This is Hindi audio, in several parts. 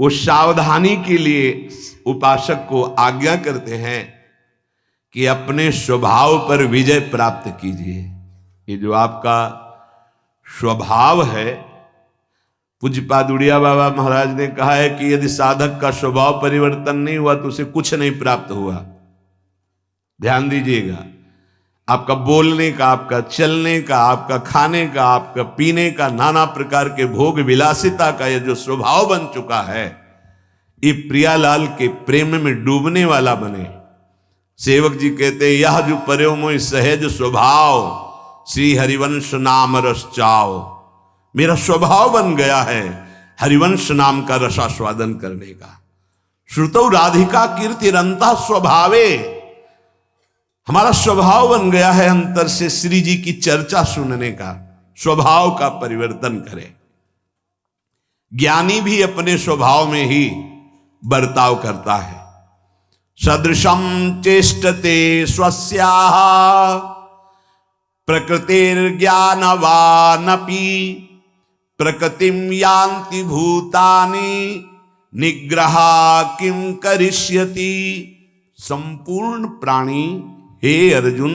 वो सावधानी के लिए उपासक को आज्ञा करते हैं कि अपने स्वभाव पर विजय प्राप्त कीजिए। ये जो आपका स्वभाव है, पूज्यपाद उड़िया बाबा महाराज ने कहा है कि यदि साधक का स्वभाव परिवर्तन नहीं हुआ तो उसे कुछ नहीं प्राप्त हुआ। ध्यान दीजिएगा, आपका बोलने का, आपका चलने का, आपका खाने का, आपका पीने का, नाना प्रकार के भोग विलासिता का ये जो स्वभाव बन चुका है, ये प्रियालाल के प्रेम में डूबने वाला बने। सेवक जी कहते हैं, यह जो पर्यो मोहि सहज स्वभाव, श्री हरिवंश नाम रस चाओ। मेरा स्वभाव बन गया है हरिवंश नाम का रसास्वादन करने का। श्रुतौ राधिका कीर्तिरंता स्वभावे, हमारा स्वभाव बन गया है अंतर से श्री जी की चर्चा सुनने का। स्वभाव का परिवर्तन करें। ज्ञानी भी अपने स्वभाव में ही बर्ताव करता है। सदृशम चेष्टते स्वस्याः प्रकृतिर्ज्ञानवानपि प्रकृतिम यान्ति भूतानि निग्रहा किम करिष्यति। संपूर्ण प्राणी, हे अर्जुन,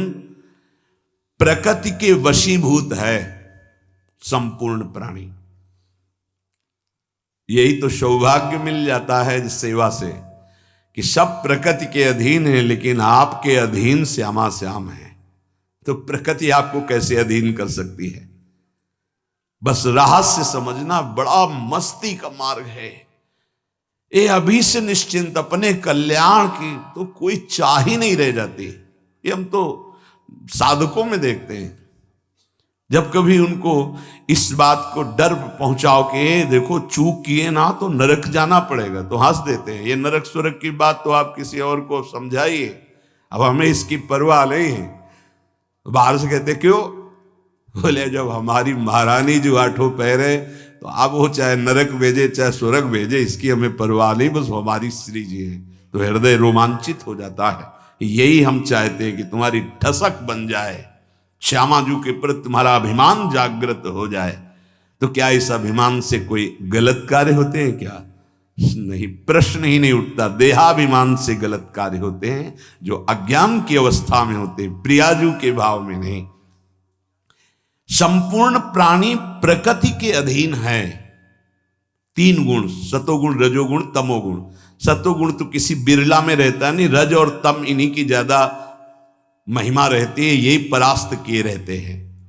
प्रकृति के वशीभूत है। संपूर्ण प्राणी, यही तो सौभाग्य मिल जाता है इस सेवा से कि सब प्रकृति के अधीन है, लेकिन आपके अधीन श्यामा श्याम है। तो प्रकृति आपको कैसे अधीन कर सकती है? बस रहस्य समझना बड़ा मस्ती का मार्ग है। ये अभी से निश्चिंत अपने कल्याण की तो कोई चाह ही नहीं रह जाती। ये हम तो साधकों में देखते हैं, जब कभी उनको इस बात को डर पहुंचाओ कि देखो चूक किए ना तो नरक जाना पड़ेगा, तो हंस देते हैं। ये नरक सुरक की बात तो आप किसी और को समझाइए, अब हमें इसकी परवाह नहीं है। बाहर से कहते क्यों? बोले जब हमारी महारानी जो आठों पैर है, तो अब वो चाहे नरक भेजे चाहे स्वर्ग भेजे, इसकी हमें परवाह नहीं, बस हमारी श्री जी है। तो हृदय रोमांचित हो जाता है। यही हम चाहते हैं कि तुम्हारी ठसक बन जाए, श्यामा जी के प्रति तुम्हारा अभिमान जागृत हो जाए। तो क्या इस अभिमान से कोई गलत कार्य होते हैं क्या? नहीं, प्रश्न ही नहीं उठता। देहाभिमान से गलत कार्य होते हैं जो अज्ञान की अवस्था में होते हैं, प्रियाजू के भाव में नहीं। संपूर्ण प्राणी प्रकृति के अधीन है। तीन गुण, सतोगुण, रजोगुण, तमोगुण। सतोगुण तो किसी बिरला में रहता नहीं, रज और तम इन्हीं की ज्यादा महिमा रहती है, यही परास्त किए रहते हैं।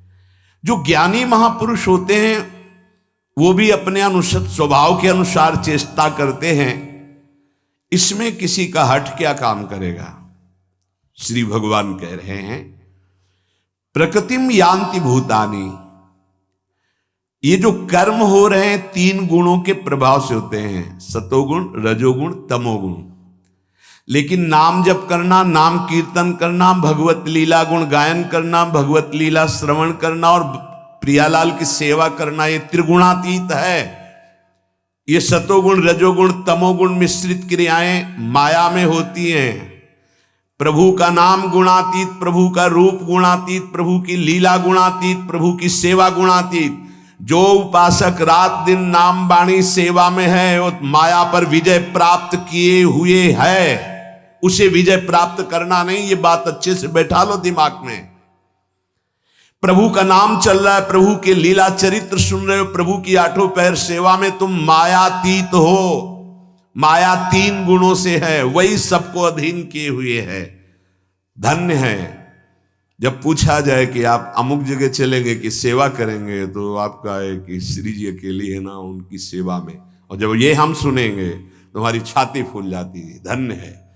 जो ज्ञानी महापुरुष होते हैं वो भी अपने अनुसार स्वभाव के अनुसार चेष्टा करते हैं। इसमें किसी का हठ क्या काम करेगा? श्री भगवान कह रहे हैं प्रकृतिम यान्ति भूतानि। ये जो कर्म हो रहे हैं तीन गुणों के प्रभाव से होते हैं, सतोगुण, रजोगुण, तमोगुण। लेकिन नाम जप करना, नाम कीर्तन करना, भगवत लीला गुण गायन करना, भगवत लीला श्रवण करना और प्रियालाल की सेवा करना, ये त्रिगुणातीत है। ये सतोगुण, रजोगुण, तमोगुण मिश्रित क्रियाएं माया में होती हैं। प्रभु का नाम गुणातीत, प्रभु का रूप गुणातीत, प्रभु की लीला गुणातीत, प्रभु की सेवा गुणातीत। जो उपासक रात दिन नाम वाणी सेवा में है वो माया पर विजय प्राप्त किए हुए है। उसे विजय प्राप्त करना नहीं, ये बात अच्छे से बैठा लो दिमाग में। प्रभु का नाम चल रहा है, प्रभु के लीला चरित्र सुन रहे हो, प्रभु की आठों पैर सेवा में तुम मायातीत हो। माया तीन गुणों से है, वही सबको अधीन किए हुए है। धन्य है। जब पूछा जाए कि आप अमुक जगह चलेंगे कि सेवा करेंगे, तो आपका है कि श्री जी अकेली है ना उनकी सेवा में। और जब ये हम सुनेंगे तो हमारी छाती फूल जाती है। धन्य है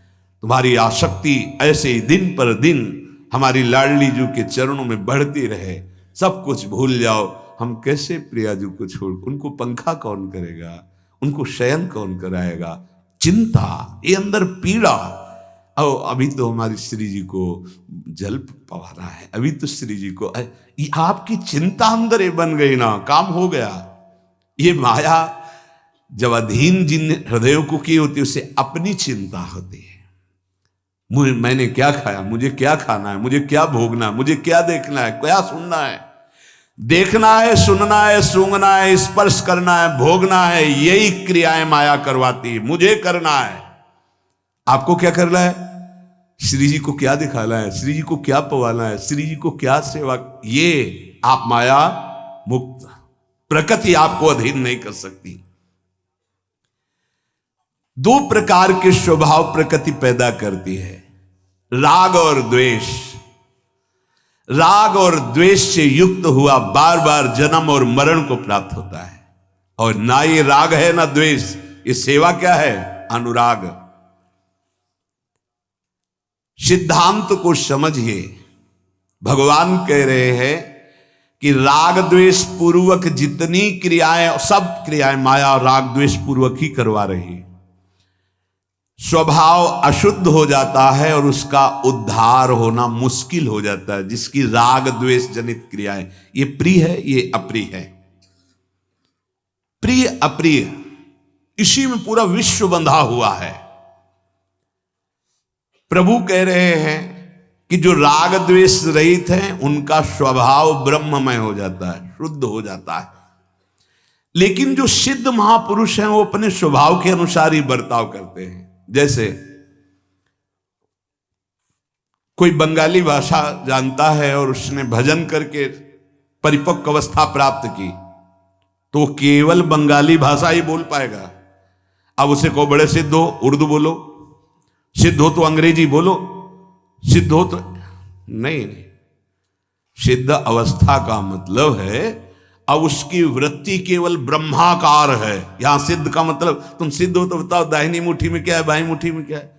तुम्हारी आसक्ति ऐसे ही दिन पर दिन हमारी लाडली जू के चरणों में बढ़ती रहे। सब कुछ भूल जाओ। हम कैसे प्रियाजू को छोड़, उनको पंखा कौन करेगा, उनको शयन कौन कराएगा? चिंता, ये अंदर पीड़ा। और अभी तो हमारी श्री जी को जल पवाना है, अभी तो श्री जी को, आपकी चिंता अंदर बन गई ना, काम हो गया। ये माया जब अधीन जिन हृदयों को की होती है उसे अपनी चिंता होती है। मैंने क्या खाया, मुझे क्या खाना है, मुझे क्या भोगना है, मुझे क्या देखना है, क्या सुनना है। देखना है, सुनना है, सूंघना है, स्पर्श करना है, भोगना है, यही क्रियाएं माया करवाती है। मुझे करना है। आपको क्या करना है? श्री जी को क्या दिखाना है, श्री जी को क्या पवाना है, श्री जी को क्या सेवा, ये आप माया मुक्त। प्रकृति आपको अधीन नहीं कर सकती। दो प्रकार के स्वभाव प्रकृति पैदा करती है, राग और द्वेष। राग और द्वेष से युक्त हुआ बार बार जन्म और मरण को प्राप्त होता है। और ना ये राग है ना द्वेष, ये सेवा क्या है? अनुराग। सिद्धांत को समझिए। भगवान कह रहे हैं कि राग द्वेष पूर्वक जितनी क्रियाएं, सब क्रियाएं माया राग द्वेष पूर्वक ही करवा रही है। स्वभाव अशुद्ध हो जाता है और उसका उद्धार होना मुश्किल हो जाता है। जिसकी राग द्वेष जनित क्रियाएं, ये प्रिय है, ये अप्रिय है। प्रिय अप्रिय, इसी में पूरा विश्व बंधा हुआ है। प्रभु कह रहे हैं कि जो राग द्वेष रहित हैं उनका स्वभाव ब्रह्ममय हो जाता है, शुद्ध हो जाता है। लेकिन जो सिद्ध महापुरुष हैं वो अपने स्वभाव के अनुसार ही बर्ताव करते हैं। जैसे कोई बंगाली भाषा जानता है और उसने भजन करके परिपक्व अवस्था प्राप्त की, तो वो केवल बंगाली भाषा ही बोल पाएगा। अब उसे को बड़े सिद्ध हो उर्दू बोलो, सिद्ध हो तो अंग्रेजी बोलो, सिद्ध हो तो नहीं। सिद्ध अवस्था का मतलब है अब उसकी वृत्ति केवल ब्रह्माकार है। यहां सिद्ध का मतलब तुम सिद्ध हो तो बताओ दाहिनी मुट्ठी में क्या है, बाईं मुट्ठी में क्या है।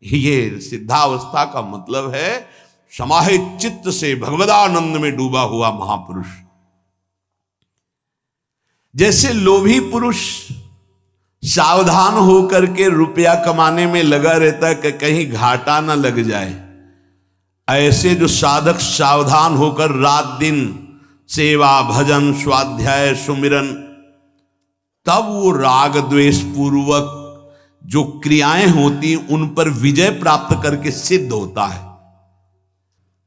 ये सिद्धावस्था का मतलब है समाहित चित्त से भगवदानंद में डूबा हुआ महापुरुष। जैसे लोभी पुरुष सावधान होकर के रुपया कमाने में लगा रहता है कि कहीं घाटा ना लग जाए, ऐसे जो साधक सावधान होकर रात दिन सेवा भजन स्वाध्याय सुमिरन, तब वो राग द्वेष पूर्वक जो क्रियाएं होती उन पर विजय प्राप्त करके सिद्ध होता है।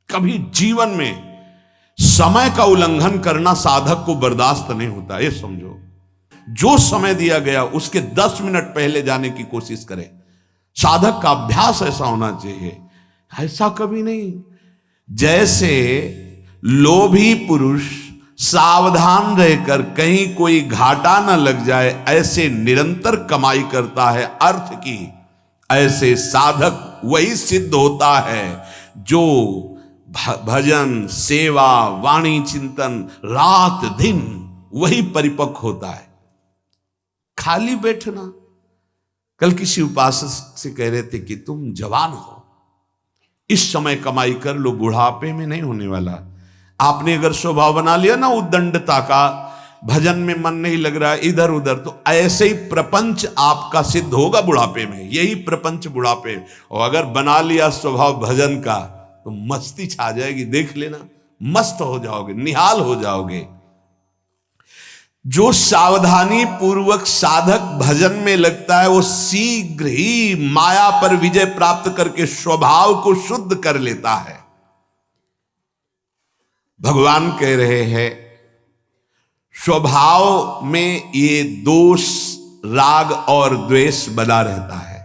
कभी जीवन में समय का उल्लंघन करना साधक को बर्दाश्त नहीं होता। ये समझो, जो समय दिया गया उसके 10 मिनट पहले जाने की कोशिश करे। साधक का अभ्यास ऐसा होना चाहिए, ऐसा कभी नहीं। जैसे लोभी पुरुष सावधान रहकर कहीं कोई घाटा न लग जाए ऐसे निरंतर कमाई करता है अर्थ की, ऐसे साधक वही सिद्ध होता है जो भजन सेवा वाणी चिंतन रात दिन वही परिपक्व होता है। खाली बैठना, कल किसी उपासक से कह रहे थे कि तुम जवान हो, इस समय कमाई कर लो, बुढ़ापे में नहीं होने वाला। आपने अगर स्वभाव बना लिया ना उद्दंडता का, भजन में मन नहीं लग रहा इधर उधर, तो ऐसे ही प्रपंच आपका सिद्ध होगा बुढ़ापे में। यही प्रपंच बुढ़ापे। और अगर बना लिया स्वभाव भजन का तो मस्ती छा जाएगी, देख लेना, मस्त हो जाओगे, निहाल हो जाओगे। जो सावधानी पूर्वक साधक भजन में लगता है वो शीघ्र ही माया पर विजय प्राप्त करके स्वभाव को शुद्ध कर लेता है। भगवान कह रहे हैं स्वभाव में ये दोष राग और द्वेष बना रहता है,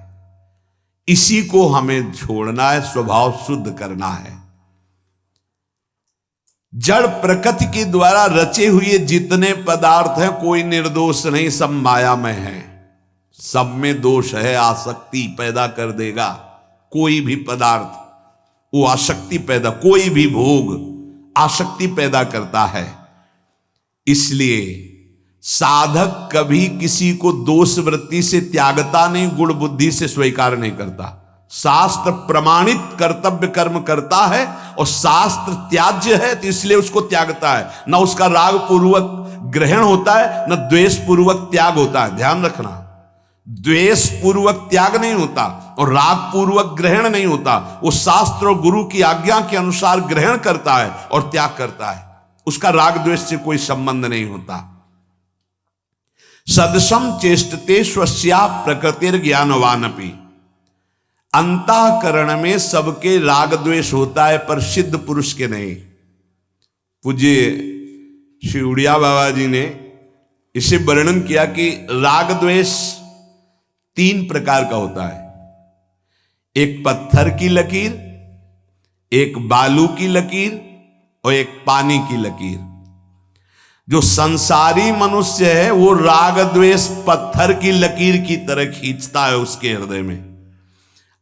इसी को हमें छोड़ना है, स्वभाव शुद्ध करना है। जड़ प्रकृति के द्वारा रचे हुए जितने पदार्थ हैं कोई निर्दोष नहीं, सब मायामय है। सब में दोष है, आसक्ति पैदा कर देगा। कोई भी पदार्थ वो आसक्ति पैदा, कोई भी भोग आसक्ति पैदा करता है। इसलिए साधक कभी किसी को दोष वृत्ति से त्यागता नहीं, गुण बुद्धि से स्वीकार नहीं करता। शास्त्र प्रमाणित कर्तव्य कर्म करता है और शास्त्र त्याज्य है तो इसलिए उसको त्यागता है। न उसका राग पूर्वक ग्रहण होता है न द्वेष पूर्वक त्याग होता है। ध्यान रखना, द्वेष पूर्वक त्याग नहीं होता और राग पूर्वक ग्रहण नहीं होता। वो शास्त्र और गुरु की आज्ञा के अनुसार ग्रहण करता है और त्याग करता है, उसका राग द्वेष से कोई संबंध नहीं होता। सदसम चेष्टते स्वस्या प्रकृतिर ज्ञानवानपि। अंतःकरण में सबके राग द्वेष होता है पर सिद्ध पुरुष के नहीं। पूज्य श्री उड़िया बाबा जी ने इसे वर्णन किया कि राग द्वेष 3 प्रकार का होता है। एक पत्थर की लकीर, एक बालू की लकीर और एक पानी की लकीर। जो संसारी मनुष्य है वो राग द्वेष पत्थर की लकीर की तरह खींचता है उसके हृदय में।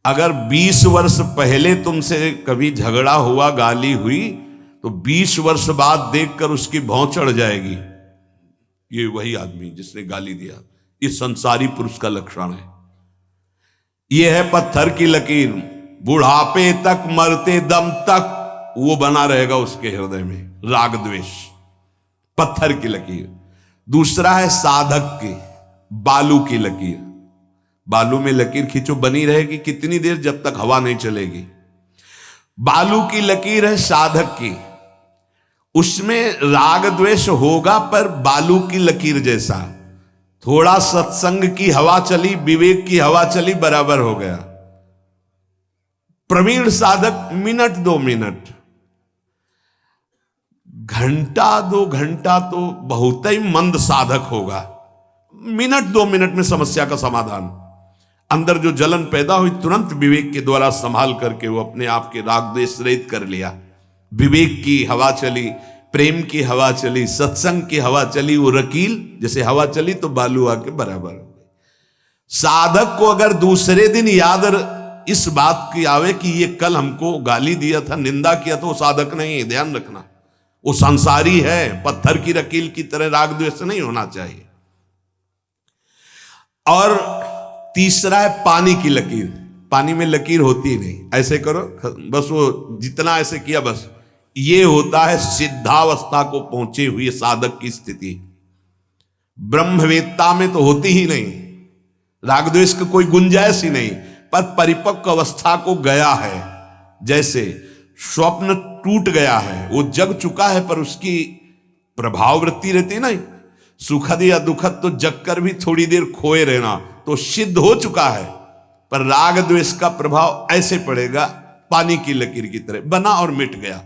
अगर 20 वर्ष पहले तुमसे कभी झगड़ा हुआ, गाली हुई, तो 20 वर्ष बाद देखकर उसकी भौं चढ़ जाएगी, ये वही आदमी जिसने गाली दिया। ये संसारी पुरुष का लक्षण है। ये है पत्थर की लकीर, बुढ़ापे तक, मरते दम तक वो बना रहेगा उसके हृदय में राग द्वेष, पत्थर की लकीर। दूसरा है साधक की, बालू की लकीर। बालू में लकीर खींचो, बनी रहेगी कितनी देर, जब तक हवा नहीं चलेगी। बालू की लकीर है साधक की, उसमें राग द्वेष होगा पर बालू की लकीर जैसा। थोड़ा सत्संग की हवा चली, विवेक की हवा चली, बराबर हो गया। प्रवीण साधक मिनट 2 मिनट, घंटा 2 घंटा तो बहुत ही मंद साधक होगा। मिनट 2 मिनट में समस्या का समाधान। अंदर जो जलन पैदा हुई तुरंत विवेक के द्वारा संभाल करके वो अपने आप के राग द्वेष रहित कर लिया। विवेक की हवा चली, प्रेम की हवा चली, सत्संग की हवा चली, वो रकील जैसे हवा चली तो बालू आके बराबर हो गई। साधक को अगर दूसरे दिन याद इस बात की आवे कि ये कल हमको गाली दिया था, निंदा किया, तो वो साधक नहीं है, ध्यान रखना। वो संसारी है, पत्थर की लकीर की तरह राग द्वेष नहीं होना चाहिए। और तीसरा है पानी की लकीर। पानी में लकीर होती ही नहीं, ऐसे करो बस, वो जितना ऐसे किया बस, ये होता है सिद्धावस्था को पहुंचे हुए साधक की स्थिति। ब्रह्मवेत्ता में तो होती ही नहीं, राग द्वेष की कोई गुंजाइश ही नहीं, पर परिपक्व अवस्था को गया है। जैसे स्वप्न टूट गया है, वो जग चुका है, पर उसकी प्रभाव वृत्ति रहती है ना, सुखद या दुखद तो जग कर भी थोड़ी देर खोए रहना, तो सिद्ध हो चुका है। पर राग द्वेष का प्रभाव ऐसे पड़ेगा, पानी की लकीर की तरह बना और मिट गया।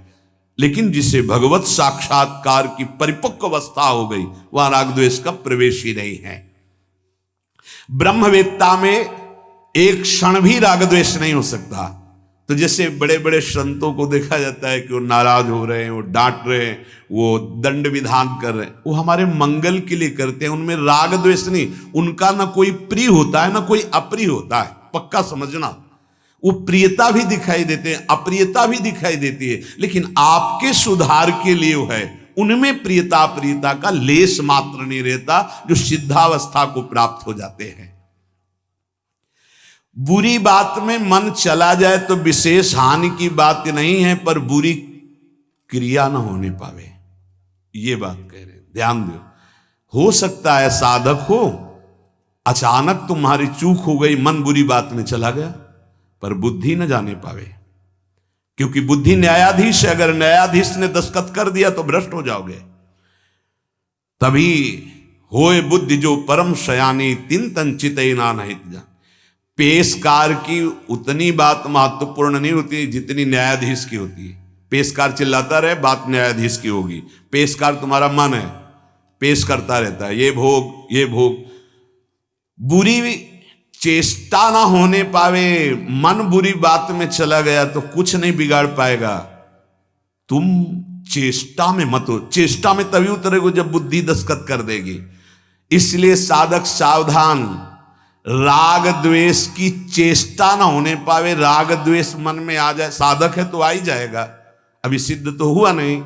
लेकिन जिसे भगवत साक्षात्कार की परिपक्व अवस्था हो गई, वहां राग द्वेष का प्रवेश ही नहीं है। ब्रह्मवेत्ता में एक क्षण भी राग द्वेष नहीं हो सकता। तो जैसे बड़े बड़े संतों को देखा जाता है कि वो नाराज हो रहे हैं, वो डांट रहे हैं, वो दंड विधान कर रहे हैं, वो हमारे मंगल के लिए करते हैं, उनमें राग द्वेष नहीं। उनका ना कोई प्रिय होता है ना कोई अप्रिय होता है, पक्का समझना। वो प्रियता भी दिखाई देते हैं, अप्रियता भी दिखाई देती है, लेकिन आपके सुधार के लिए वो है। उनमें प्रियता अप्रियता का लेश मात्र नहीं रहता, जो सिद्धावस्था को प्राप्त हो जाते हैं। बुरी बात में मन चला जाए तो विशेष हानि की बात नहीं है, पर बुरी क्रिया ना होने पावे, ये बात कह रहे हैं। ध्यान दो, हो सकता है साधक हो, अचानक तुम्हारी चूक हो गई, मन बुरी बात में चला गया, पर बुद्धि न जाने पावे, क्योंकि बुद्धि न्यायाधीश है। अगर न्यायाधीश ने दस्तखत कर दिया तो भ्रष्ट हो जाओगे। तभी होए बुद्धि जो परम शयानी, तिन तन चितई ना नहीं जा। पेशकार की उतनी बात महत्वपूर्ण नहीं होती जितनी न्यायाधीश की होती है। पेशकार चिल्लाता रहे, बात न्यायाधीश की होगी। पेशकार तुम्हारा मन है, पेश करता रहता है, ये भोग ये भोग। बुरी चेष्टा ना होने पावे, मन बुरी बात में चला गया तो कुछ नहीं बिगाड़ पाएगा। तुम चेष्टा में मत हो, चेष्टा में तभी उतरेगो जब बुद्धि दस्तखत कर देगी। इसलिए साधक सावधान, राग द्वेष की चेष्टा ना होने पावे। राग द्वेष मन में आ जाए, साधक है तो आ ही जाएगा, अभी सिद्ध तो हुआ नहीं।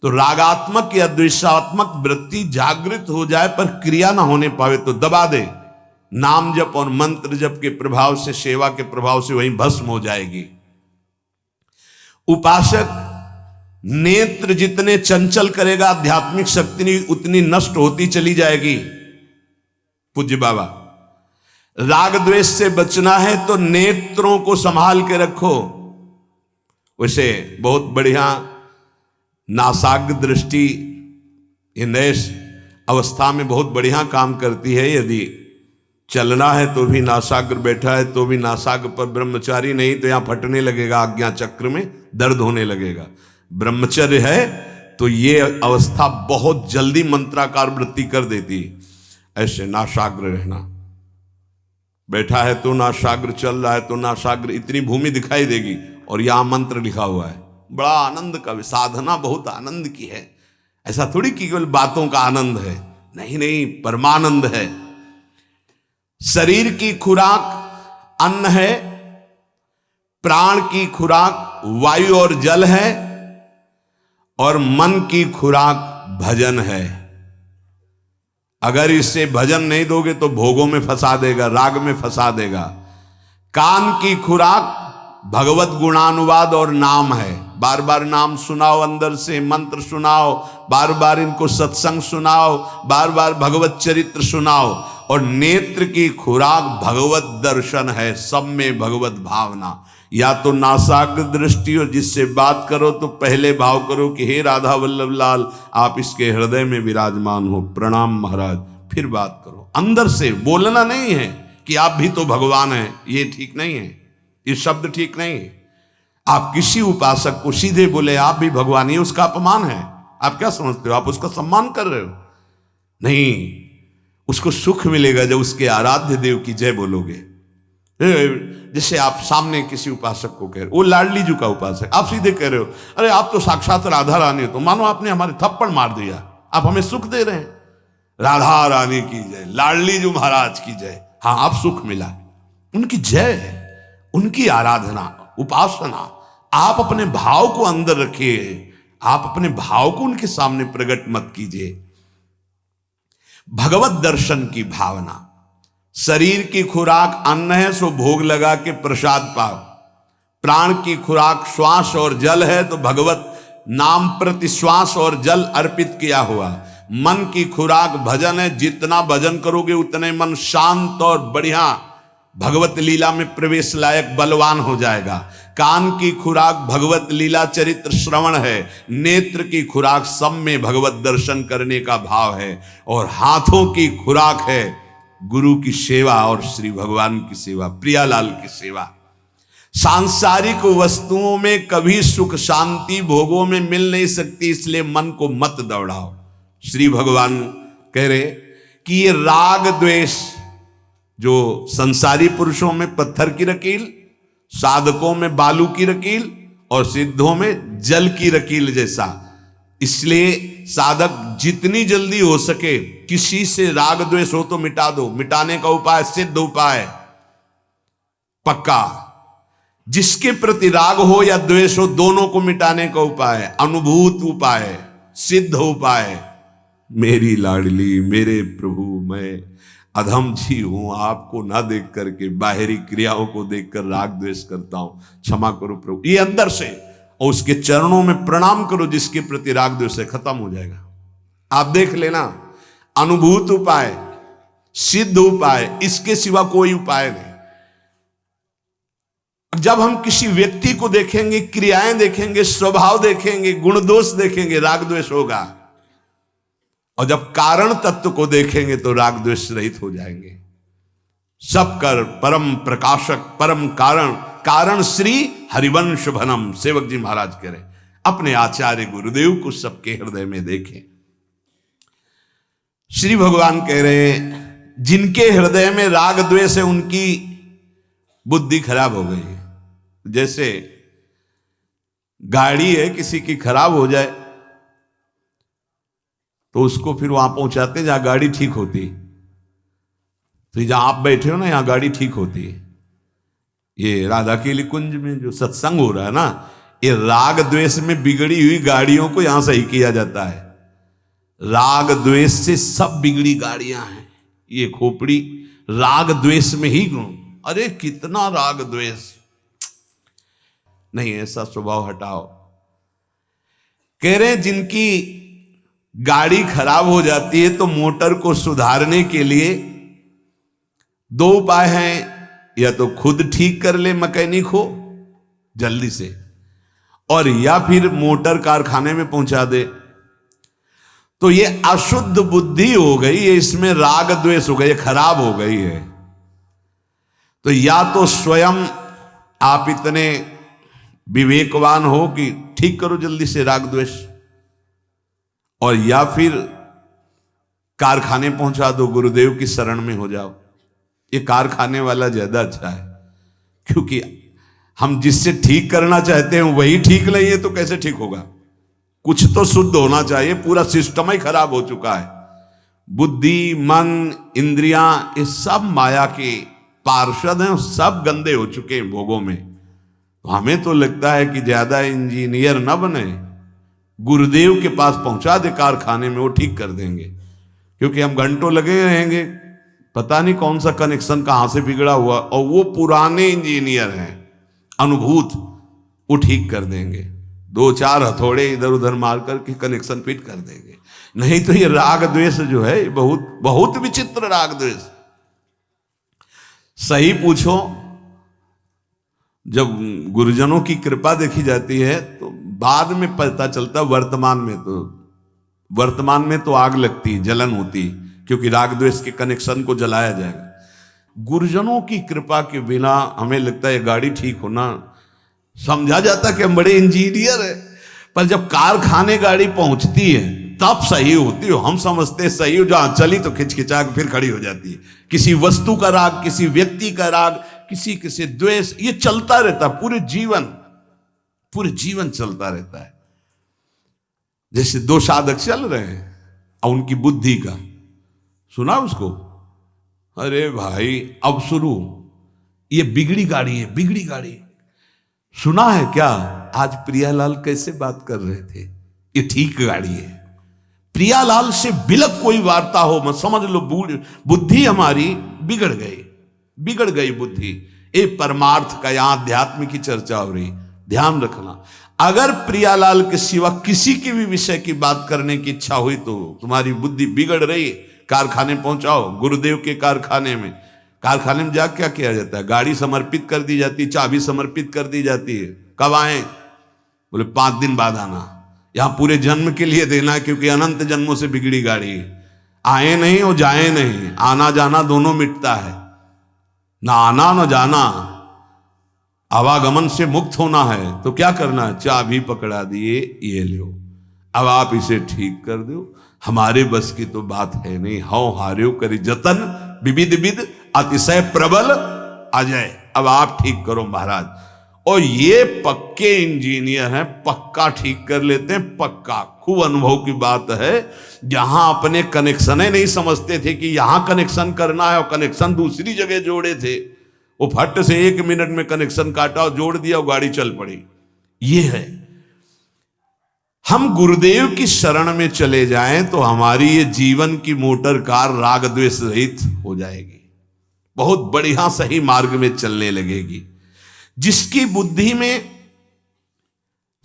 तो रागात्मक या द्वेषात्मक वृत्ति जागृत हो जाए पर क्रिया ना होने पावे तो दबा दे। नाम जप और मंत्र जप के प्रभाव से, सेवा के प्रभाव से वहीं भस्म हो जाएगी। उपासक नेत्र जितने चंचल करेगा, आध्यात्मिक शक्ति उतनी नष्ट होती चली जाएगी। पूज्य बाबा, राग द्वेष से बचना है तो नेत्रों को संभाल के रखो। वैसे बहुत बढ़िया नासाग्र दृष्टि ये नए अवस्था में बहुत बढ़िया काम करती है। यदि चलना है तो भी नासाग्र, बैठा है तो भी नासाग्र, पर ब्रह्मचारी नहीं तो यहां फटने लगेगा, आज्ञा चक्र में दर्द होने लगेगा। ब्रह्मचर्य है तो ये अवस्था बहुत जल्दी मंत्राकार वृत्ति कर देती। ऐसे नाशाग्र रहना, बैठा है तो नाशाग्र, चल रहा है तो नाशाग्र, इतनी भूमि दिखाई देगी और यहां मंत्र लिखा हुआ है। बड़ा आनंद का, साधना बहुत आनंद की है। ऐसा थोड़ी कि केवल बातों का आनंद है, नहीं नहीं, परमानंद है। शरीर की खुराक अन्न है, प्राण की खुराक वायु और जल है, और मन की खुराक भजन है। अगर इससे भजन नहीं दोगे तो भोगों में फंसा देगा, राग में फंसा देगा। कान की खुराक भगवत गुणानुवाद और नाम है, बार बार नाम सुनाओ, अंदर से मंत्र सुनाओ, बार बार इनको सत्संग सुनाओ, बार बार भगवत चरित्र सुनाओ। और नेत्र की खुराक भगवत दर्शन है, सब में भगवत भावना। या तो नासाग्र दृष्टि, और जिससे बात करो तो पहले भाव करो कि हे राधा वल्लभ लाल, आप इसके हृदय में विराजमान हो, प्रणाम महाराज। फिर बात करो, अंदर से बोलना नहीं है कि आप भी तो भगवान हैं, ये ठीक नहीं है, ये शब्द ठीक नहीं है। आप किसी उपासक को सीधे बोले आप भी भगवान, ये उसका अपमान है। आप क्या समझते हो, आप उसका सम्मान कर रहे हो? नहीं, उसको सुख मिलेगा जब उसके आराध्य देव की जय बोलोगे। जैसे आप सामने किसी उपासक को कह रहे हो, वो लाडली जी का उपासक, आप सीधे कह रहे हो अरे आप तो साक्षात राधा रानी हो, तो मानो आपने हमारे थप्पड़ मार दिया, आप हमें सुख दे रहे हैं। राधा रानी की जय, लाडली जी महाराज की जय। हाँ, आप सुख मिला, उनकी जय है, उनकी आराधना, उपासना। आप अपने भाव को अंदर रखिए, आप अपने भाव को उनके सामने प्रकट मत कीजिए। भगवत दर्शन की भावना। शरीर की खुराक अन्न है, सो भोग लगा के प्रसाद पाओ। प्राण की खुराक श्वास और जल है, तो भगवत नाम प्रति श्वास और जल अर्पित किया हुआ। मन की खुराक भजन है, जितना भजन करोगे उतने मन शांत और बढ़िया भगवत लीला में प्रवेश लायक बलवान हो जाएगा। कान की खुराक भगवत लीला चरित्र श्रवण है। नेत्र की खुराक सब में भगवत दर्शन करने का भाव है। और हाथों की खुराक है गुरु की सेवा और श्री भगवान की सेवा, प्रियालाल की सेवा। सांसारिक वस्तुओं में कभी सुख शांति भोगों में मिल नहीं सकती, इसलिए मन को मत दौड़ाओ। श्री भगवान कह रहे कि ये राग द्वेष जो संसारी पुरुषों में पत्थर की रकील, साधकों में बालू की रकील और सिद्धों में जल की रकील जैसा, इसलिए साधक जितनी जल्दी हो सके किसी से राग द्वेष हो तो मिटा दो। मिटाने का उपाय सिद्ध उपाय पक्का। जिसके प्रति राग हो या द्वेष हो, दोनों को मिटाने का उपाय अनुभूत उपाय, सिद्ध उपाय। मेरी लाडली, मेरे प्रभु, मैं अधम जी हूं, आपको ना देख करके बाहरी क्रियाओं को देखकर राग द्वेष करता हूं, क्षमा करो प्रभु। ये अंदर से, और उसके चरणों में प्रणाम करो, जिसके प्रति राग द्वेष है, खत्म हो जाएगा। आप देख लेना, अनुभूत उपाय, सिद्ध उपाय, इसके सिवा कोई उपाय नहीं। जब हम किसी व्यक्ति को देखेंगे, क्रियाएं देखेंगे, स्वभाव देखेंगे, गुण दोष देखेंगे, राग द्वेष होगा। और जब कारण तत्व को देखेंगे तो राग द्वेष रहित हो जाएंगे। सब कर परम प्रकाशक परम कारण, कारण श्री हरिवंश भनम। सेवक जी महाराज कह रहे, अपने आचार्य गुरुदेव को सबके हृदय में देखें। श्री भगवान कह रहे हैं, जिनके हृदय में राग द्वेष है उनकी बुद्धि खराब हो गई है। जैसे गाड़ी है, किसी की खराब हो जाए तो उसको फिर वहां पहुंचाते हैं जहां गाड़ी ठीक होती। तो जहां आप बैठे हो ना, यहां गाड़ी ठीक होती है। ये राधा केली कुंज में जो सत्संग हो रहा है ना, ये राग द्वेष में बिगड़ी हुई गाड़ियों को यहां सही किया जाता है। राग द्वेष से सब बिगड़ी गाड़ियां हैं। ये खोपड़ी राग द्वेष में ही गुण। अरे कितना राग द्वेष, नहीं, ऐसा स्वभाव हटाओ। कह रहे जिनकी गाड़ी खराब हो जाती है तो मोटर को सुधारने के लिए दो उपाय हैं, या तो खुद ठीक कर ले मैकेनिक हो जल्दी से, और या फिर मोटर कारखाने में पहुंचा दे। तो ये अशुद्ध बुद्धि हो गई, ये इसमें राग द्वेष हो गई, ये खराब हो गई है। तो या तो स्वयं आप इतने विवेकवान हो कि ठीक करो जल्दी से राग द्वेष, और या फिर कारखाने पहुंचा दो, गुरुदेव की शरण में हो जाओ। ये कारखाने वाला ज्यादा अच्छा है, क्योंकि हम जिससे ठीक करना चाहते हैं वही ठीक नहीं है तो कैसे ठीक होगा? कुछ तो शुद्ध होना चाहिए, पूरा सिस्टम ही खराब हो चुका है। बुद्धि, मन, इंद्रियां, ये सब माया के पार्षद हैं, सब गंदे हो चुके हैं भोगों में। तो हमें तो लगता है कि ज्यादा इंजीनियर न बने, गुरुदेव के पास पहुंचा दे कारखाने में, वो ठीक कर देंगे। क्योंकि हम घंटों लगे रहेंगे, पता नहीं कौन सा कनेक्शन कहां से बिगड़ा हुआ, और वो पुराने इंजीनियर हैं, अनुभूत, वो ठीक कर देंगे। 2-4 हथौड़े इधर उधर मार करके कनेक्शन फिट कर देंगे। नहीं तो ये राग द्वेष जो है, बहुत बहुत विचित्र राग द्वेष। सही पूछो, जब गुरुजनों की कृपा देखी जाती है तो बाद में पता चलता, वर्तमान में तो आग लगती, जलन होती, क्योंकि राग द्वेष के कनेक्शन को जलाया जाएगा। गुरुजनों की कृपा के बिना हमें लगता है गाड़ी ठीक होना, समझा जाता कि हम बड़े इंजीनियर है, पर जब कारखाने गाड़ी पहुंचती है तब सही होती हो। हम समझते सही हो, जहां चली तो खिचखिचा के फिर खड़ी हो जाती है। किसी वस्तु का राग, किसी व्यक्ति का राग, किसी किसी द्वेष, ये चलता रहता है पूरे जीवन चलता रहता है। जैसे 2 साधक चल रहे हैं और उनकी बुद्धि का सुना उसको, अरे भाई अब शुरू, ये बिगड़ी गाड़ी सुना है क्या? आज प्रियालाल कैसे बात कर रहे थे, ये ठीक गाड़ी है। प्रियालाल से बिलक कोई वार्ता हो, मत समझ लो बुद्धि हमारी बिगड़ गई बुद्धि। ये परमार्थ का, यहां अध्यात्म की चर्चा हो रही, ध्यान रखना। अगर प्रियालाल के सिवा किसी के भी विषय की बात करने की इच्छा हुई तो तुम्हारी बुद्धि बिगड़ रही है। कारखाने पहुंचाओ, गुरुदेव के कारखाने में जा क्या किया जाता है? गाड़ी समर्पित कर दी जाती, चाबी समर्पित कर दी जाती है। कब आए? बोले 5 दिन बाद आना। यहां पूरे जन्म के लिए देना है, क्योंकि अनंत जन्मों से बिगड़ी गाड़ी है। आए नहीं और जाए नहीं, आना जाना दोनों मिटता है, ना आना ना जाना, आवागमन से मुक्त होना है। तो क्या करना है? चाबी पकड़ा दिए, ये लो, अब आप इसे ठीक कर दो। हमारे बस की तो बात है नहीं। हौ हार्यो करी जतन, विविध अतिशय प्रबल अजय। अब आप ठीक करो महाराज। और ये पक्के इंजीनियर हैं, पक्का ठीक कर लेते हैं, पक्का। खूब अनुभव की बात है। जहां अपने कनेक्शन नहीं समझते थे कि यहां कनेक्शन करना है और कनेक्शन दूसरी जगह जोड़े थे, वो फट से 1 मिनट में कनेक्शन काटा और जोड़ दिया और गाड़ी चल पड़ी। ये है, हम गुरुदेव की शरण में चले जाएं तो हमारी ये जीवन की मोटर कार राग द्वेष रहित हो जाएगी, बहुत बढ़िया सही मार्ग में चलने लगेगी। जिसकी बुद्धि में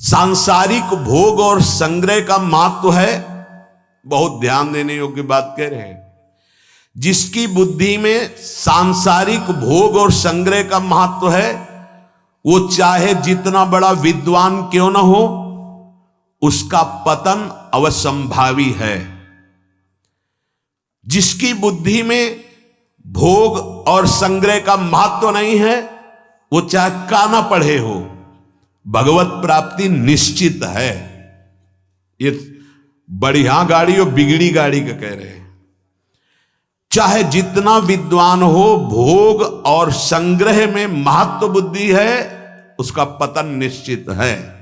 सांसारिक भोग और संग्रह का महत्व है, बहुत ध्यान देने योग्य बात कह रहे हैं, जिसकी बुद्धि में सांसारिक भोग और संग्रह का महत्व है, वो चाहे जितना बड़ा विद्वान क्यों ना हो, उसका पतन अवसंभावी है। जिसकी बुद्धि में भोग और संग्रह का महत्व नहीं है, वो चाहे का ना पढ़े हो, भगवत प्राप्ति निश्चित है। ये बढ़िया गाड़ी और बिगड़ी गाड़ी का कह रहे हैं। चाहे जितना विद्वान हो, भोग और संग्रह में महत्व बुद्धि है, उसका पतन निश्चित है।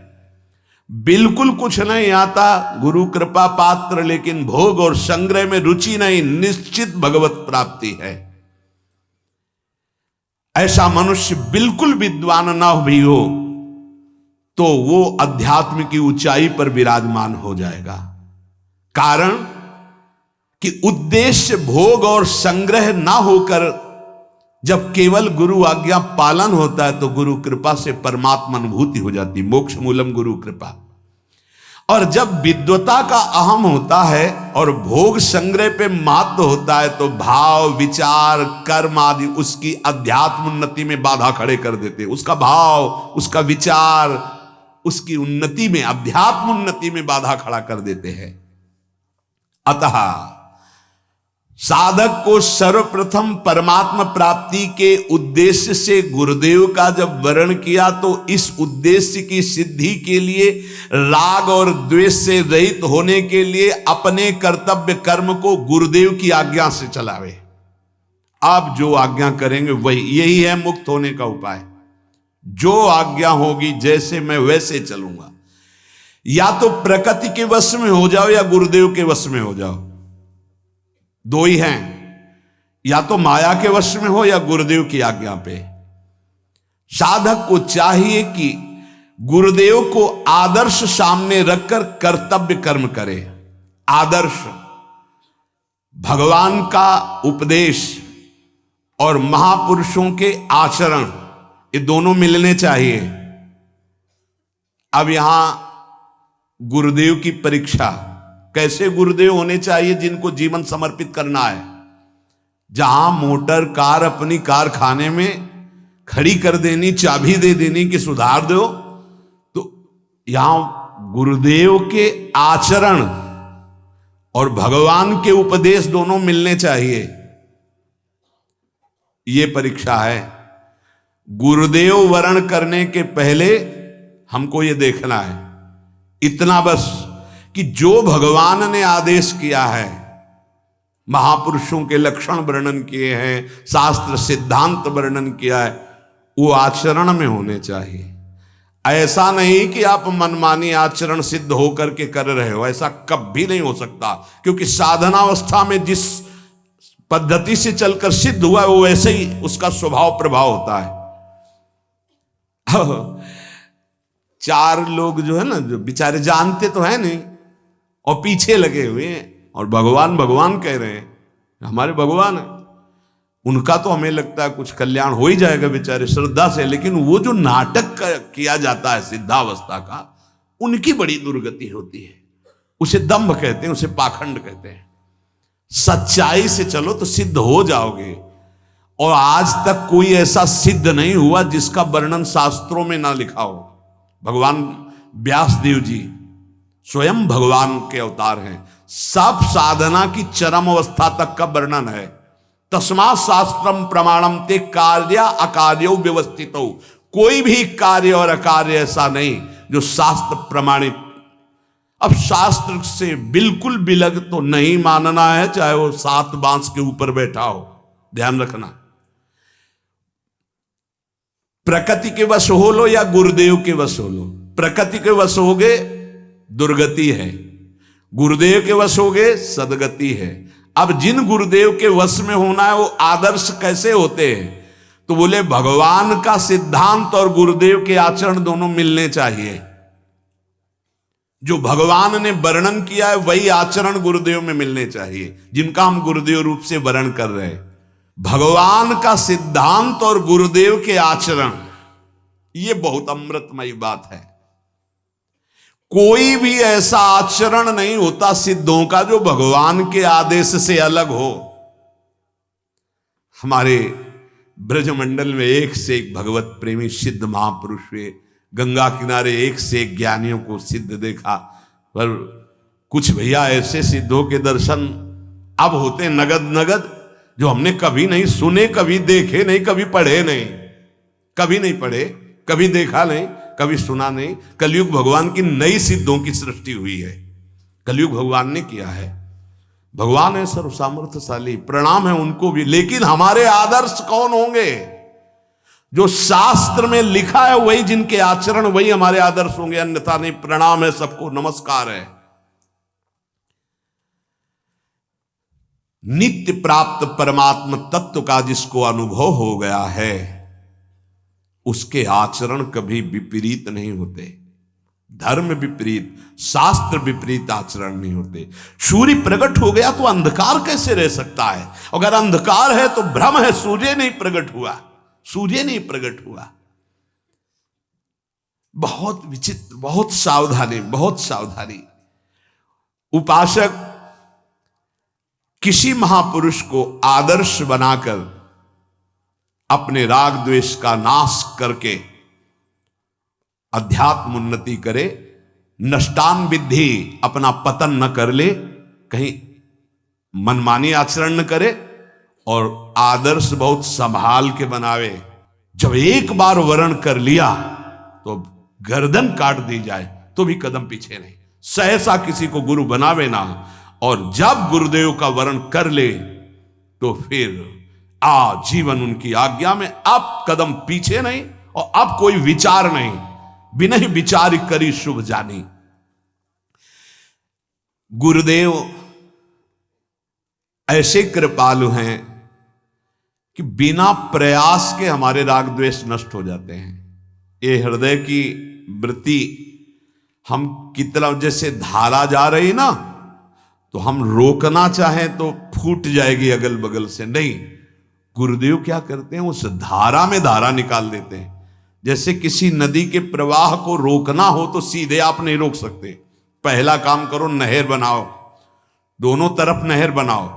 बिल्कुल कुछ नहीं आता, गुरु कृपा पात्र, लेकिन भोग और संग्रह में रुचि नहीं, निश्चित भगवत प्राप्ति है। ऐसा मनुष्य बिल्कुल विद्वान ना भी हो तो वो अध्यात्म की ऊंचाई पर विराजमान हो जाएगा। कारण कि उद्देश्य भोग और संग्रह ना होकर जब केवल गुरु आज्ञा पालन होता है तो गुरु कृपा से परमात्मा अनुभूति हो जाती, मोक्ष मूलम गुरु कृपा। और जब विद्वता का अहम होता है और भोग संग्रह पे महत्व होता है तो भाव, विचार, कर्म आदि उसकी अध्यात्म उन्नति में बाधा खड़े कर देते। उसका भाव, उसका विचार, उसकी उन्नति में, अध्यात्म उन्नति में बाधा खड़ा कर देते हैं। अतः साधक को सर्वप्रथम परमात्मा प्राप्ति के उद्देश्य से गुरुदेव का जब वर्ण किया तो इस उद्देश्य की सिद्धि के लिए राग और द्वेष से रहित होने के लिए अपने कर्तव्य कर्म को गुरुदेव की आज्ञा से चलावे। आप जो आज्ञा करेंगे वही, यही है मुक्त होने का उपाय। जो आज्ञा होगी जैसे मैं वैसे चलूंगा। या तो प्रकृति के वश में हो जाओ या गुरुदेव के वश में हो जाओ, दो ही हैं। या तो माया के वश में हो या गुरुदेव की आज्ञा पे। साधक को चाहिए कि गुरुदेव को आदर्श सामने रखकर कर्तव्य कर्म करे। आदर्श भगवान का उपदेश और महापुरुषों के आचरण, ये दोनों मिलने चाहिए। अब यहां गुरुदेव की परीक्षा, कैसे गुरुदेव होने चाहिए जिनको जीवन समर्पित करना है। जहां मोटर कार अपनी कारखाने में खड़ी कर देनी, चाबी दे देनी कि सुधार दो, तो यहां गुरुदेव के आचरण और भगवान के उपदेश दोनों मिलने चाहिए। ये परीक्षा है। गुरुदेव वर्ण करने के पहले हमको ये देखना है इतना बस कि जो भगवान ने आदेश किया है, महापुरुषों के लक्षण वर्णन किए हैं, शास्त्र सिद्धांत वर्णन किया है, वो आचरण में होने चाहिए। ऐसा नहीं कि आप मनमानी आचरण सिद्ध होकर के कर रहे हो, ऐसा कभी नहीं हो सकता। क्योंकि साधनावस्था में जिस पद्धति से चलकर सिद्ध हुआ है वो वैसे ही उसका स्वभाव प्रभाव होता है। चार लोग जो है ना, जो बेचारे जानते तो है नहीं और पीछे लगे हुए हैं और भगवान भगवान कह रहे हैं, हमारे भगवान है, उनका तो हमें लगता है कुछ कल्याण हो ही जाएगा बेचारे श्रद्धा से। लेकिन वो जो नाटक किया जाता है सिद्धावस्था का, उनकी बड़ी दुर्गति होती है। उसे दंभ कहते हैं, उसे पाखंड कहते हैं। सच्चाई से चलो तो सिद्ध हो जाओगे। और आज तक कोई ऐसा सिद्ध नहीं हुआ जिसका वर्णन शास्त्रों में ना लिखा हो। भगवान व्यासदेव जी स्वयं भगवान के अवतार हैं। सब साधना की चरम अवस्था तक का वर्णन है। तस्मात् शास्त्रम प्रमाणम ते कार्य अकार्यो व्यवस्थितो। कोई भी कार्य और अकार्य ऐसा नहीं जो शास्त्र प्रमाणित। अब शास्त्र से बिल्कुल बिलग तो नहीं मानना है, चाहे वो 7 बांस के ऊपर बैठा हो। ध्यान रखना, प्रकृति के वश हो लो या गुरुदेव के वश हो लो। प्रकृति के वश होगे दुर्गति है, गुरुदेव के वश होगे सदगति है। अब जिन गुरुदेव के वश में होना है वो आदर्श कैसे होते हैं, तो बोले भगवान का सिद्धांत और गुरुदेव के आचरण दोनों मिलने चाहिए। जो भगवान ने वर्णन किया है वही आचरण गुरुदेव में मिलने चाहिए, जिनका हम गुरुदेव रूप से वर्णन कर रहे हैं। भगवान का सिद्धांत और गुरुदेव के आचरण, ये बहुत अमृतमयी बात है। कोई भी ऐसा आचरण नहीं होता सिद्धों का जो भगवान के आदेश से अलग हो। हमारे ब्रजमंडल में एक से एक भगवत प्रेमी सिद्ध महापुरुष हुए। गंगा किनारे एक से एक ज्ञानियों को सिद्ध देखा। पर कुछ भैया ऐसे सिद्धों के दर्शन अब होते नगद नगद, जो हमने कभी नहीं सुने, कभी देखे नहीं, कभी पढ़े नहीं। कभी नहीं पढ़े, कभी देखा नहीं, कभी सुना नहीं। कलयुग भगवान की नई सिद्धों की सृष्टि हुई है। कलयुग भगवान ने किया है। भगवान है सर्व सामर्थ्यशाली, प्रणाम है उनको भी। लेकिन हमारे आदर्श कौन होंगे? जो शास्त्र में लिखा है वही, जिनके आचरण वही हमारे आदर्श होंगे, अन्यथा नहीं। प्रणाम है सबको, नमस्कार है। नित्य प्राप्त परमात्म तत्व का जिसको अनुभव हो गया है, उसके आचरण कभी विपरीत नहीं होते। धर्म विपरीत, शास्त्र विपरीत आचरण नहीं होते। सूर्य प्रकट हो गया तो अंधकार कैसे रह सकता है? अगर अंधकार है तो भ्रम है, सूर्य नहीं प्रकट हुआ, सूर्य नहीं प्रकट हुआ। बहुत विचित्र, बहुत सावधानी, बहुत सावधानी। उपासक किसी महापुरुष को आदर्श बनाकर अपने राग द्वेष का नाश करके अध्यात्म उन्नति करे, नष्टान विद्धि, अपना पतन न कर ले, कहीं मनमानी आचरण न करे और आदर्श बहुत संभाल के बनावे। जब एक बार वरण कर लिया तो गर्दन काट दी जाए तो भी कदम पीछे नहीं, सहसा किसी को गुरु बनावे ना। और जब गुरुदेव का वरण कर ले तो फिर आजीवन उनकी आज्ञा में, अब कदम पीछे नहीं और अब कोई विचार नहीं, बिना ही विचार करी शुभ जानी। गुरुदेव ऐसे कृपालु हैं कि बिना प्रयास के हमारे राग द्वेष नष्ट हो जाते हैं। ये हृदय की वृत्ति हम कितना, जैसे धारा जा रही ना, तो हम रोकना चाहें तो फूट जाएगी अगल बगल से, नहीं, गुरुदेव क्या करते हैं, उस धारा में धारा निकाल देते हैं। जैसे किसी नदी के प्रवाह को रोकना हो तो सीधे आप नहीं रोक सकते। पहला काम करो, नहर बनाओ, दोनों तरफ नहर बनाओ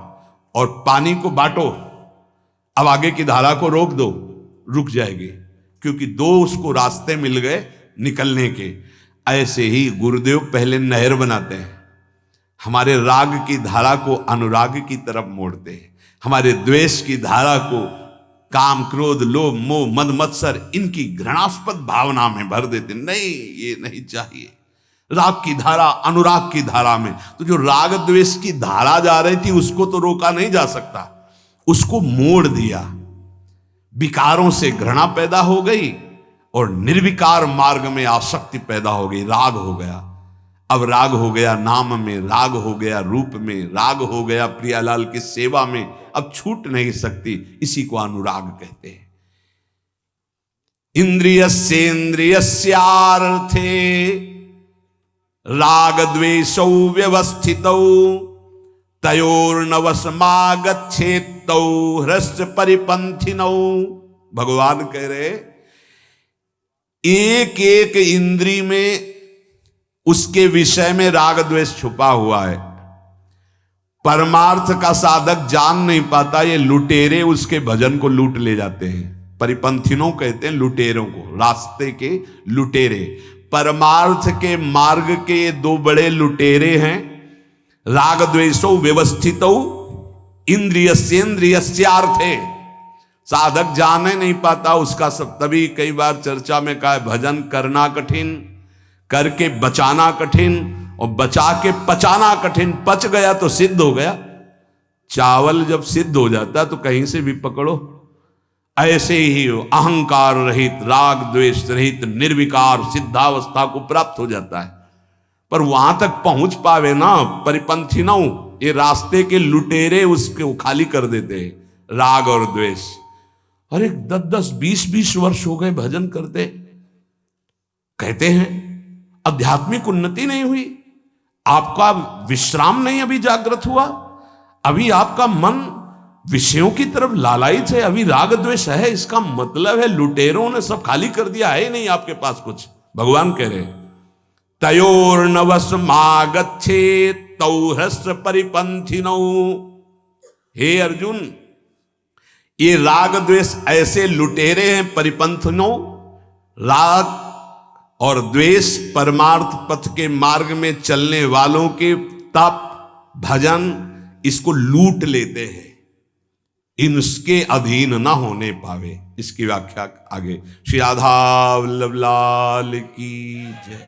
और पानी को बांटो। अब आगे की धारा को रोक दो, रुक जाएगी, क्योंकि दो उसको रास्ते मिल गए निकलने के। ऐसे ही गुरुदेव पहले नहर बनाते हैं, हमारे राग की धारा को अनुराग की तरफ मोड़ते हैं, हमारे द्वेष की धारा को काम क्रोध लोभ मोह मद मत्सर इनकी घृणास्पद भावना में भर देते। नहीं, ये नहीं चाहिए। राग की धारा अनुराग की धारा में, तो जो राग द्वेष की धारा जा रही थी उसको तो रोका नहीं जा सकता, उसको मोड़ दिया। विकारों से घृणा पैदा हो गई और निर्विकार मार्ग में आसक्ति पैदा हो गई, राग हो गया। अब राग हो गया नाम में, राग हो गया रूप में, राग हो गया प्रियालाल की सेवा में, अब छूट नहीं सकती। इसी को अनुराग कहते हैं। इंद्रियस्येन्द्रियस्यार्थे राग द्वेषौ व्यवस्थितौ तयोर्नवसमागच्छेत्तौ हृष्ट परिपंथिनौ। भगवान कह रहे एक एक इंद्री में उसके विषय में राग द्वेष छुपा हुआ है। परमार्थ का साधक जान नहीं पाता, ये लुटेरे उसके भजन को लूट ले जाते हैं। परिपंथिनों कहते हैं लुटेरों को, रास्ते के लुटेरे। परमार्थ के मार्ग के ये दो बड़े लुटेरे हैं। राग द्वेषौ व्यवस्थितौ इंद्रियस्येन्द्रियस्यार्थे। साधक जाने नहीं पाता उसका सब। तभी कई बार चर्चा में कहा, भजन करना कठिन, करके बचाना कठिन, और बचा के पचाना कठिन। पच गया तो सिद्ध हो गया। चावल जब सिद्ध हो जाता तो कहीं से भी पकड़ो। ऐसे ही अहंकार रहित, राग द्वेष रहित, निर्विकार सिद्धावस्था को प्राप्त हो जाता है। पर वहां तक पहुंच पावे ना, परिपंथिनों, ये रास्ते के लुटेरे उसको खाली कर देते हैं, राग और द्वेष। अरे 10-10, 20-20 वर्ष हो गए भजन करते, कहते हैं आध्यात्मिक उन्नति नहीं हुई, आपका विश्राम नहीं अभी जागृत हुआ, अभी आपका मन विषयों की तरफ लालायित है, अभी राग द्वेष है। इसका मतलब है लुटेरों ने सब खाली कर दिया, है नहीं आपके पास कुछ। भगवान कह रहे तयोर्नवसमागच्छेत् तौ हृष्ट परिपंथिनौ। हे अर्जुन, ये राग द्वेष ऐसे लुटेरे हैं परिपंथिनों। राग और द्वेष परमार्थ पथ के मार्ग में चलने वालों के तप भजन इसको लूट लेते हैं, इनके अधीन ना होने पावे। इसकी व्याख्या आगे। श्री राधा वल्लभ लाल की जय।